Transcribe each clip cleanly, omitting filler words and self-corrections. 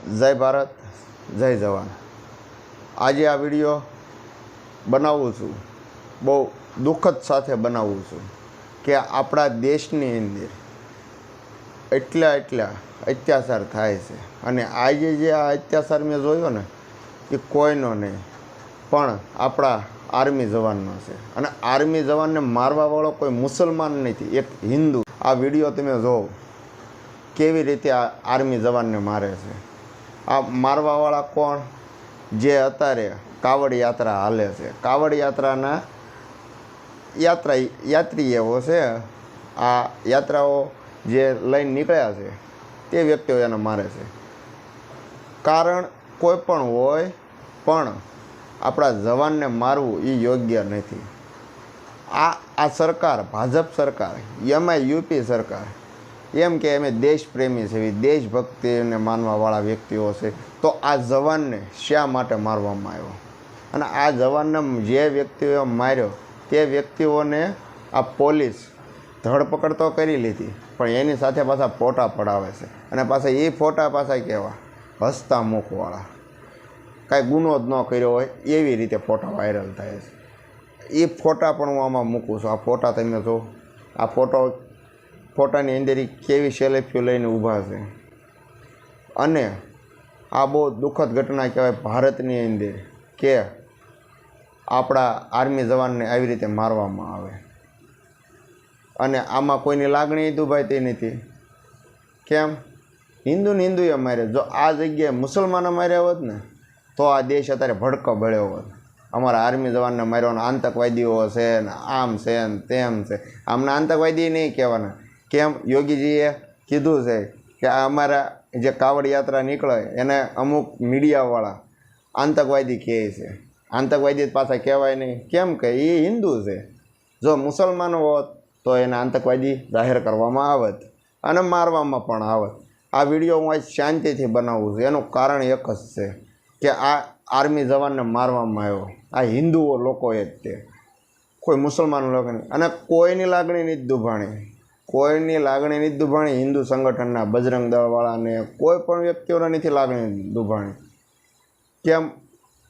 जय भारत जय जवान। आज आ वीडियो बनावुं छुं बहु दुखद साथे बनावुं छुं कि आपणा देशनी अंदर एटला अत्याचार थाय छे अने आजे जे आ अत्याचार मैं जोयो ने ए कोईनो नहीं पण आपणा आर्मी जवाननो छे अने आर्मी जवानने मारवावाळो कोई मुसलमान नथी, एक हिंदू। आ विडियो तमे जोवो केवी रीते आ आर्मी जवानने मारे छे। आ मारवावाळा कोण? जे अत्यारे कावड़ यात्रा हाले छे, कावड़ यात्राना यात्री एवो छे। आ यात्राओ जे लईने निकळ्या छे ते व्यक्तिओ एने मारे छे। कारण कोई पण होय पण आपणा जवानने मारवुं ए योग्य नथी। आ सरकार भाजप सरकार एमांय यूपी सरकार एम के अमे देशप्रेमी छे, देशभक्तिने मानवावाळा व्यक्तिओ छे, तो आ जवानने शा माटे मारवामां आव्यो? अने आ जवानने जे व्यक्तिओए मार्यो ते व्यक्तिओने आ पोलीस धरपकड़ तो करी लीधी पण एनी साथे पाछा फोटा पडावे छे अने पाछा ए फोटा पाछा केवा हसता मुखवाळा, कांई गुनो ज न कर्यो होय एवी रीते फोटा वायरल थाय छे। ए फोटा पण हुं आमां मूकું છું। आ फोटा तमे जो आ फोटानी अंदर केवी सेल्फीओ लईने ऊभा छे अने आ बहु दुखद घटना कहेवाय भारतनी अंदर के आपणा आर्मी जवानने आवी रीते मारवामां आवे अने आमां कोईनी लागणी दुभायती नथी। केम? हिंदुए मार्यो। जो आ जग्याए मुसलमाने मार्या होत ने तो आ देश अत्यारे भड़को बळ्यो होत। अमरा आर्मी जवानने मार्यो ने आतंकवादीओ छे ने आम छे ने तेम छे। आमने आतंकवादी नहीं कहेवाना। केम? योगीजीए कीधुं छे कि अमारा जे कावड़ यात्रा निकळे एने अमुक मीडियावाळा आतंकवादी कहे छे। आतंकवादी पाछा कहेवाय नहीं। केम के ए हिंदू छे? जो मुसलमान होत तो एने आतंकवादी जाहेर करवामां आवत अने मारवामां पण आवत। आ विडियो हूँ आज शांतिथी बनावुं छुं। एनुं कारण एक ज छे कि आ आर्मी जवानने मारवामां आव्यो। आ हिंदुओ लोकोए ज ते, कोई मुसलमान लोक नहीं। अने कोईनी लागणी नहीं दुभाणी, कोईनी लागणी नहीं दुभाणी। हिंदू संगठनना बजरंग दळवाळाने कोई पण व्यक्तिओने नहीं लागणी दुभाणी। केम?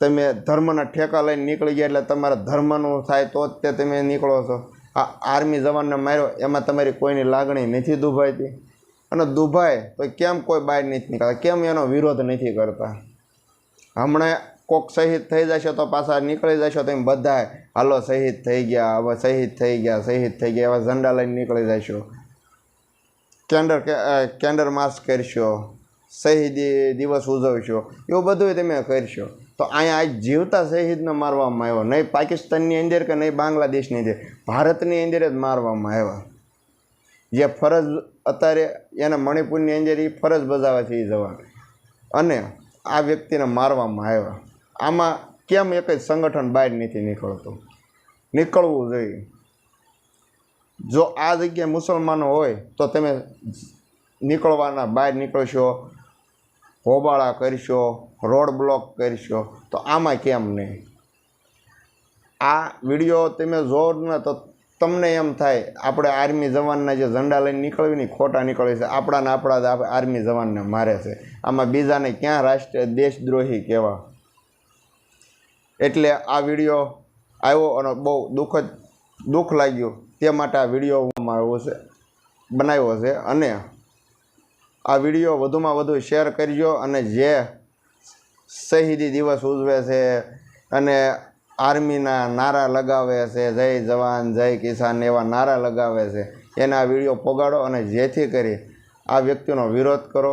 तमे धर्मना ठेका लईने निकળી गया एटले तमारा धर्मनुं थाय तो ज ते तमे निकळो छो। आ आर्मी जवानने मार्यो एमां तमारी कोईनी लागणी नहीं दुभायती अने दुभाय तो केम कोई बहार नहीं निकळता? केम एनो विरोध नहीं करता? हमणे कोक शहीद थई जशे तो पाछा निकળી जशो तो बधाय हालो शहीद थई गया, हवे शहीद थई गया एवा झंडा लईने निकળી जशो, केन्डर मार्च करशो, शहीदी दिवस उजवशो, एवुं बधुंय तमे करशो। तो अहींया आज जीवता शहीदने मारवामां आव्यो, नहीं पाकिस्ताननी अंदर के नहीं बांग्लादेशनी अंदर, भारतनी अंदर ज मारवामां आव्या। जे फरज अत्यारे एने मणिपुरनी अंदर ए फरज बजावे छे ए जवान अने आ व्यक्तिने मारवामां आव्या। आमां केम एक संगठन बहार नहीं निकळतुं? निकळवुं जोईए। जो आ जग्याए मुसलमानो होय तो तमे निकळवाना, बहार निकळशो, होबाळा करशो, रोड ब्लॉक करशो, तो आमां केम नहीं? आ विडियो तमे जोवो ने तो तमने एम थाय आपणे आर्मी जवानना जे झंडा लईने निकळवी ने खोटा निकळे छे, आपणा ने आपणा ज आर्मी जवानने मारे छे। आमां बीजाने क्यां राष्ट्र देशद्रोही कहेवा? एटले आ विडियो आव्यो अने बहु दुख लाग्युं ते माटे आ विडियो बनाव्यो छे अने आ विडियो वधुमां वधु शेर करजो अने जे शहीदी दिवस उजवे छे अने आर्मीना नारा लगावे छे, जय जवान जय किसान एवा नारा लगावे छे, एने आ विडियो पोगाड़ो अने जेथी करी आ व्यक्तिनो विरोध करो।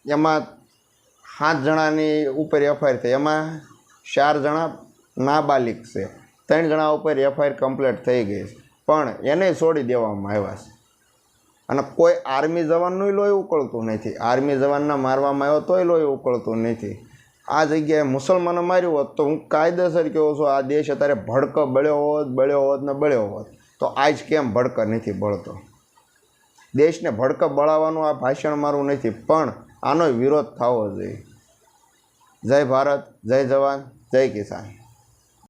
एमां 7 जणानी उपर एफआईआर थई, एमां 4 जणा नाबालिग छे, 3 जणा उपर एफआईआर कम्प्लीट थई गई छे पण एने छोड़ी देवामां आव्या छे अने कोई आर्मी जवाननुंय लोही उकळतुं नथी। आर्मी जवानने मारवामां आव्यो तोय लोही उकळतुं नथी। आ जग्याए मुसलमाने मार्यो होत तो हूँ कायदेसर कहो छुं आ देश अत्यारे भड़को बळ्यो होत तो आज केम भड़को नहीं बळतो? देश ने भड़को बळाववानुं आ भाषण मारुं नहीं पण आनो विरोध थवो जोईए। जय भारत जय जवान जय किसान।